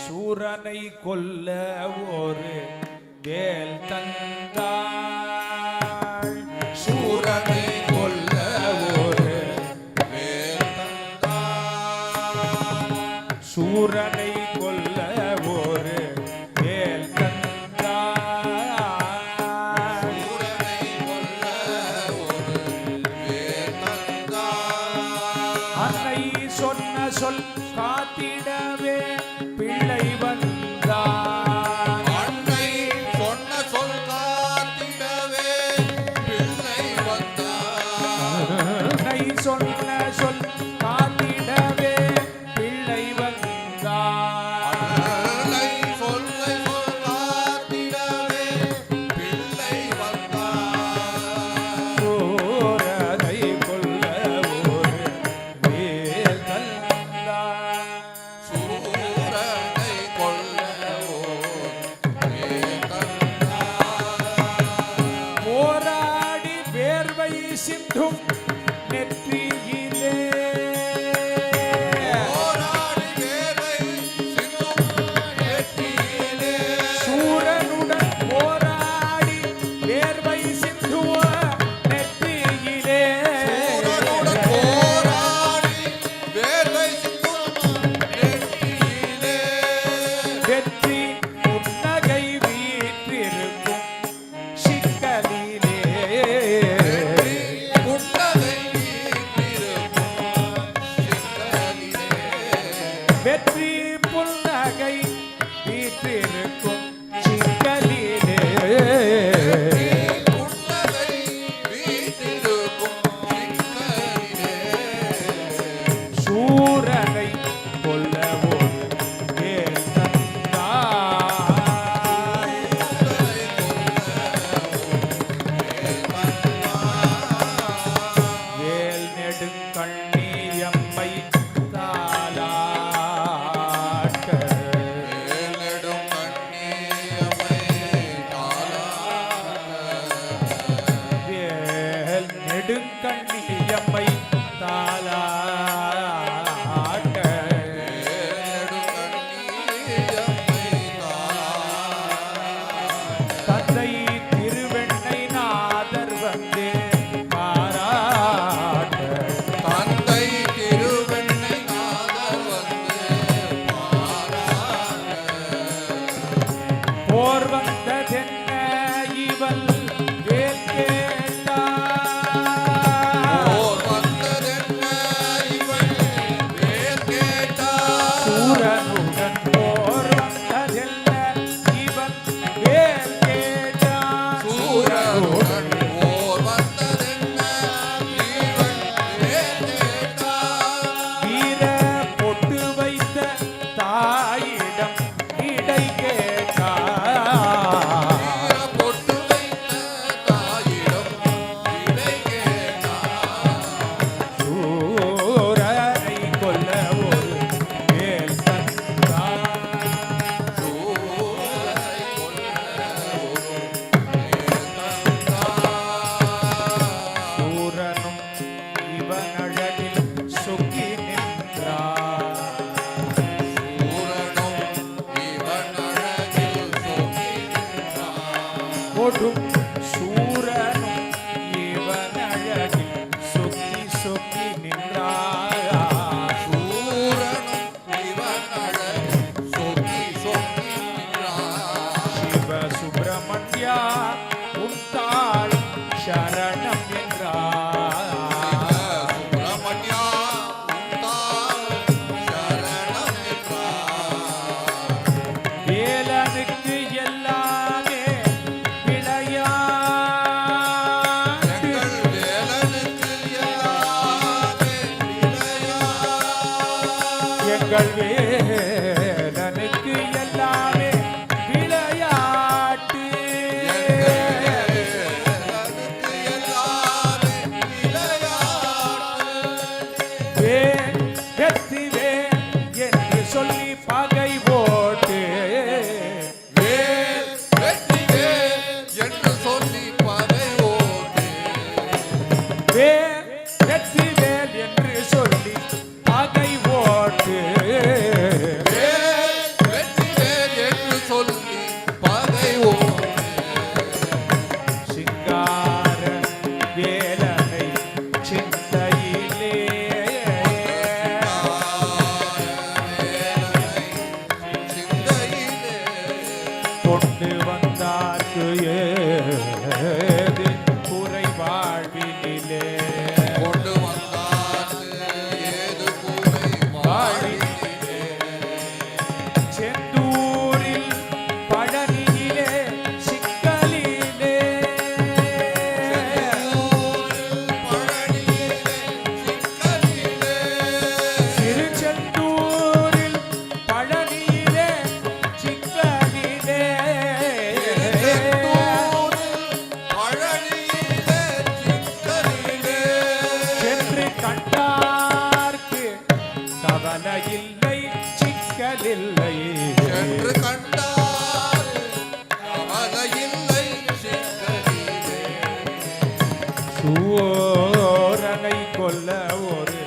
சூரனை கொல்ல ஒரு வேல் தந்தாள். சூரனை கொல்ல ஒரு வேல் தந்தாள். சூரனை கொல்ல ஒரு வேல் தந்தாள். சூரனை கொல்ல ஒரு வேல் தந்தாள். அன்னை சொன்ன சொல் காத்திடவே பிள்ளை வந்தார். அன்னை சொன்ன சொல் காத்திடவே பிள்ளை வந்தார். அன்னை சொன்ன சொல் காத்திடவே பிள்ளை வந்தார். அன்னை சொன்ன சொல் காத்திடவே பிள்ளை வந்தார். சூரனை கொல்ல ஒரு வேல் தந்தார். சூரனை கொல்ல வேல் தந்தார். போராடி வேர்வை சிந்தும் நெற்றியிலே போராடி வேர்வை சிந்தும் நெற்றியிலே. சூரனுடன் போராடி வேர்வை சிந்துவ நெற்றியிலே சூரனுடன் போராடி வேர்வை சிந்தும் நெற்றியிலே. வெற்றி புன்னகை வீற்றிருக்கும் சிக்கலிலே புன்னகை வீற்றிருக்கும் சிக்கலிலே. வெற்றி புன்னகை வீற்றிருக்கும் சிக்கலிலே புன்னகை வீற்றிருக்கும் சிக்கலிலே. சூரனை கொல்ல ஒரு வேல் தந்தாள். வேல் நெடுங்கண்ணியம்மை தாலாட்ட. வேலெடும் கண்ணியம்மை தாலாட்ட. வேல் நெடுங்கண்ணியம்மை தாலாட்ட. வேலெடும் கண்ணியம்மை தாலாட்ட. தந்தை திருவெண்ணை நாதர் வந்தே பாராட்ட. தந்தை திருவெண்ணை நாதர் வந்து பாராட்ட. போர் வந்ததென்ன இவள் வேல் கேட்டாள். போர் வந்ததென்ன இவள் வேல் கேட்டாள். சூரனுடன் போர் வந்ததென்ன இவள் வேல் கேட்டாள். சூரனுடன் போர் வந்ததென்ன இவள் வேல் கேட்டாள். வீர பொட்டு வைத்த தாயிடம் இடை கேட்டாள். வீர பொட்டு வைத்த தாயிடம் விடை கேட்டாள். சூரனை கொல்ல ஒரு வேல் தந்தாள். சூரனை கொல்ல ஒரு வேல் தந்தாள். சூரனும் இவனழகில் சொக்கி நின்றார். சூரனும் இவன் அழகில் சொக்கி நின்றான். கொடும் சூரனும் இவனழகில் சொக்கி சொக்கி நின்றார். சூரனும் இவன் அழகில் சொக்கி சொக்கி நின்றான். சிவ சுப்பிரமணியா உந்தாள் சரணம் என்றார். சுப்பிரமணியா உந்தாள் சரணம் என்றான். வேலனுக்கு எல்லாமே விளையாட்டு. எங்கள் வேலனுக்கு எல்லாமே விளையாட்டு. எங்கள் வேலனுக்கு எல்லாமே விளையாட்டு. வேலனுக்கு எல்லாமே விளையாட்டு. வேல் வெற்றி வேல் என்று சொல்லி பகை ஓட்டு. வேல் வெற்றி வேல் என்று சொல்லி பகை ஓட்டு. வேல் வெற்றி வேல் என்று சொல்லி பகை ஓட்டு. வேல் வெற்றி கொண்டு வந்தார்க்கு ஏது குறை வாழ்வினிலே கொண்டு வந்தார்க்கு ஏது கூரை வாழ்வினிலே. செந்தூரில் பழனியிலே சிக்கலிலே பழனியிலே சிக்கலிலே. திருச்செந்தூரில் பழனியிலே சிக்கலிலே பழனியிலே சிக்கலிலே. சென்று கண்டார்க்கு கவலை இல்லை சிக்கலில்லை என்று கண்டார் கவலையில்லை சிக்கலிலே. சூரனை கொல்ல ஒரு